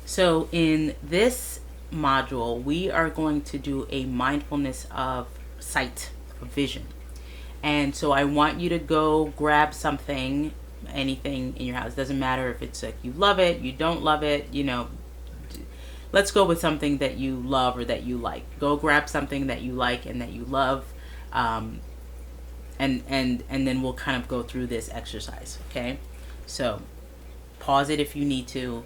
So in this module, we are going to do a mindfulness of sight, of vision. And so I want you to go grab something, anything in your house. Doesn't matter if it's like you love it, you don't love it, let's go with something that you love or that you like. Go grab something that you like and that you love. Um, and then we'll kind of go through this exercise, okay? So pause it if you need to,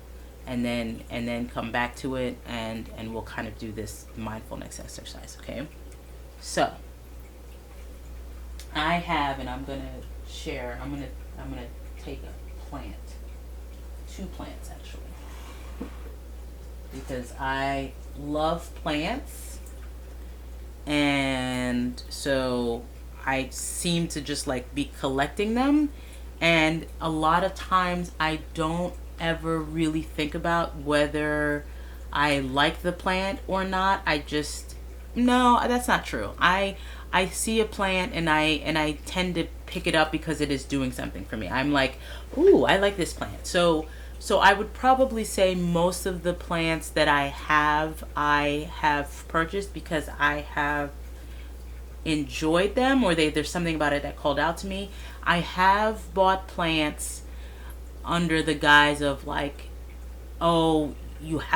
and then come back to it, and we'll kind of do this mindfulness exercise, okay? So I have, and I'm gonna share. I'm gonna take a plant, 2 plants actually, because I love plants, and so I seem to just like be collecting them, and a lot of times I don't ever really think about whether I like the plant or not. I just, no, that's not true. I see a plant, and I tend to pick it up because it is doing something for me. I'm like, "Ooh, I like this plant." So I would probably say most of the plants that I have purchased because I have enjoyed them, or there's something about it that called out to me. I have bought plants under the guise of like, oh,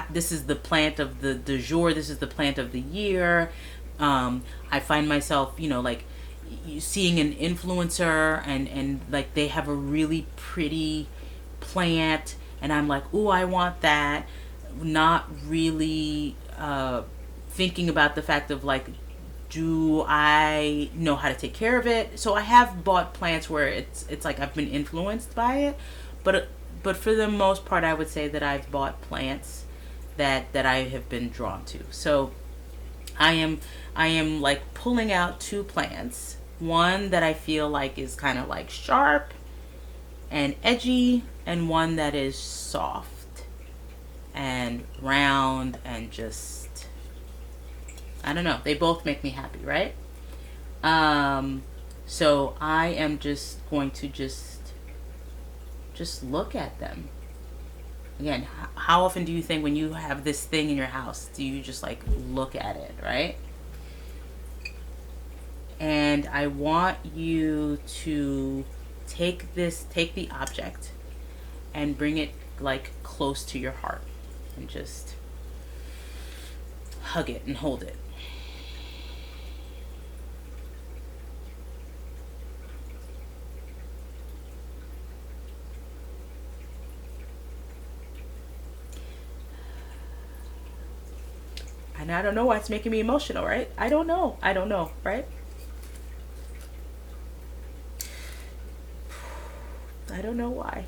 this is the plant of the du jour, this is the plant of the year. I find myself, like seeing an influencer, and like they have a really pretty plant, and I'm like, ooh, I want that. Not really thinking about the fact of like, do I know how to take care of it? So I have bought plants where it's like I've been influenced by it, but but for the most part, I would say that I've bought plants that I have been drawn to. So I am like pulling out 2 plants. One that I feel like is kind of like sharp and edgy, and one that is soft and round and just, I don't know. They both make me happy, right? So I am just going to just look at them. Again, how often do you think when you have this thing in your house, do you just like look at it, right? And I want you to take the object and bring it like close to your heart, and just hug it and hold it. And I don't know why it's making me emotional, right? I don't know. I don't know, right? I don't know why.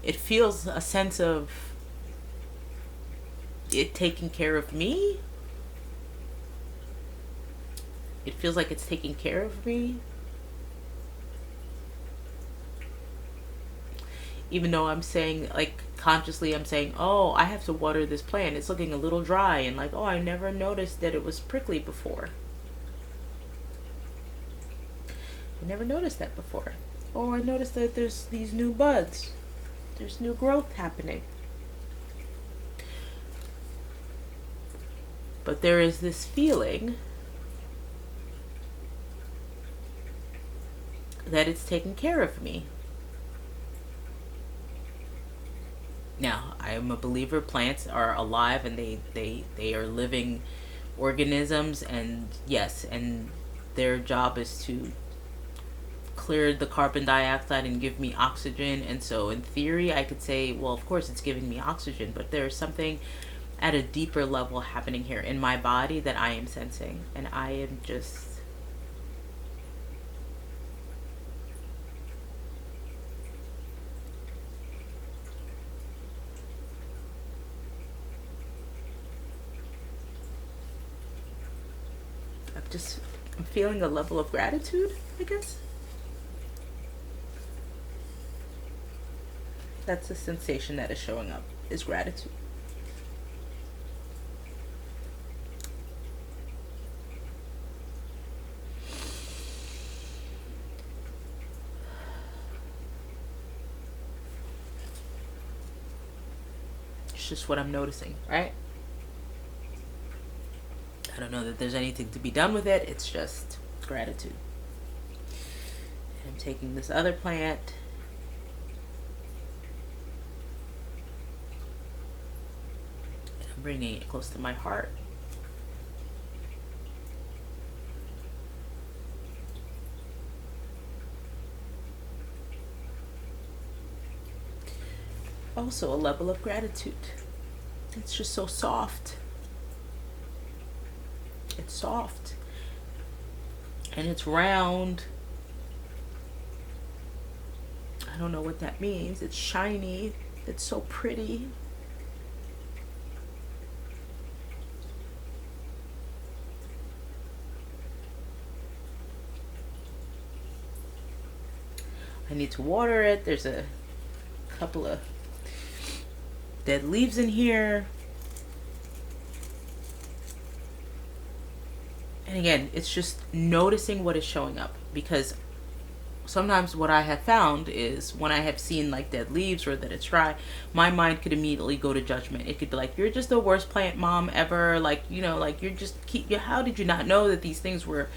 It feels a sense of it taking care of me. It feels like it's taking care of me. Even though I'm saying, like, consciously, I'm saying, oh, I have to water this plant. It's looking a little dry. And, like, oh, I never noticed that it was prickly before. I never noticed that before. Oh, I noticed that there's these new buds. There's new growth happening. But there is this feeling that it's taking care of me. Now, I am a believer plants are alive, and they are living organisms, and yes, and their job is to clear the carbon dioxide and give me oxygen. And so in theory I could say, well, of course it's giving me oxygen, but there's something at a deeper level happening here in my body that I am sensing, and I am just, I'm just, I'm feeling a level of gratitude, I guess. That's the sensation that is showing up, is gratitude. just what I'm noticing, right? I don't know that there's anything to be done with it. It's just gratitude. I'm taking this other plant. And I'm bringing it close to my heart. Also a level of gratitude. It's just so soft. It's soft. And it's round. I don't know what that means. It's shiny. It's so pretty. I need to water it. There's a couple of dead leaves in here. And again, it's just noticing what is showing up, because sometimes what I have found is when I have seen like dead leaves or that it's dry, my mind could immediately go to judgment. It could be like, you're just the worst plant mom ever. Like, you know, like how did you not know that these things were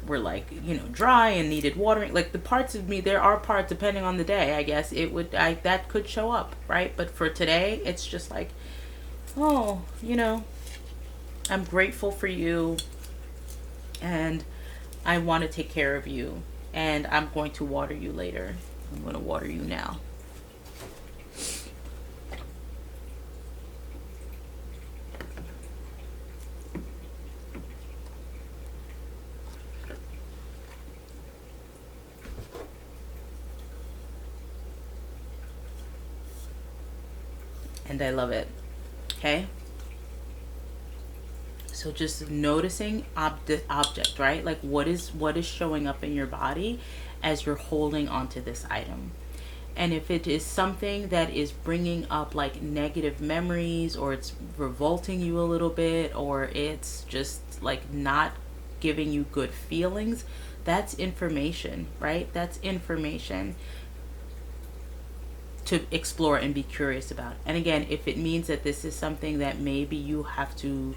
like, you know, dry and needed watering? Like the parts of me, there are parts, depending on the day, I guess that could show up, right? But for today, it's just like, oh, you know, I'm grateful for you, and I want to take care of you, and I'm going to water you later. I'm going to water you now. And I love it. Okay? So just noticing object, right? Like what is showing up in your body as you're holding onto this item. And if it is something that is bringing up like negative memories, or it's revolting you a little bit, or it's just like not giving you good feelings, that's information, right? That's information to explore and be curious about. And again, if it means that this is something that maybe you have to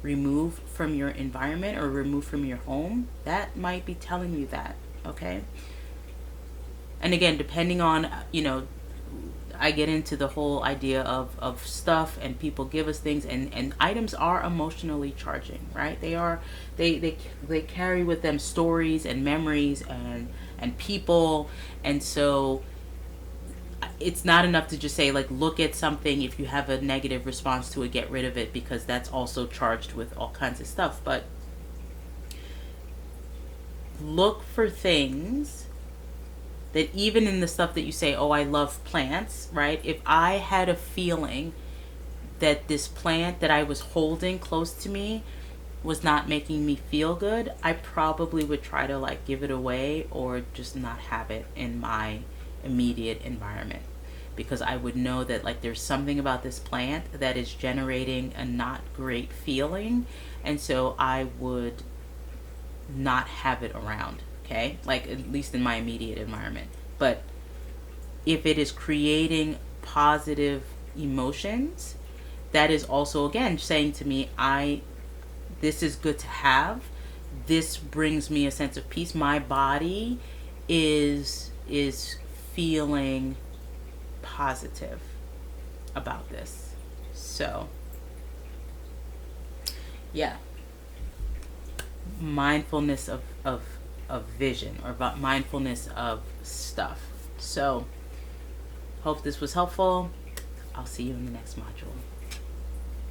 remove from your environment or remove from your home, that might be telling you that, okay? And again, depending on, you know, I get into the whole idea of stuff, and people give us things, and items are emotionally charging, right? They carry with them stories and memories and people. And so it's not enough to just say like, look at something. If you have a negative response to it, get rid of it, because that's also charged with all kinds of stuff. But look for things that, even in the stuff that you say, oh, I love plants, right? If I had a feeling that this plant that I was holding close to me was not making me feel good, I probably would try to like give it away, or just not have it in my immediate environment, because I would know that like there's something about this plant that is generating a not great feeling, and so I would not have it around, okay? Like at least in my immediate environment. But if it is creating positive emotions, that is also again saying to me, this is good to have. This brings me a sense of peace. My body is feeling positive about this. So yeah, mindfulness of vision, or about mindfulness of stuff. So hope this was helpful. I'll see you in the next module.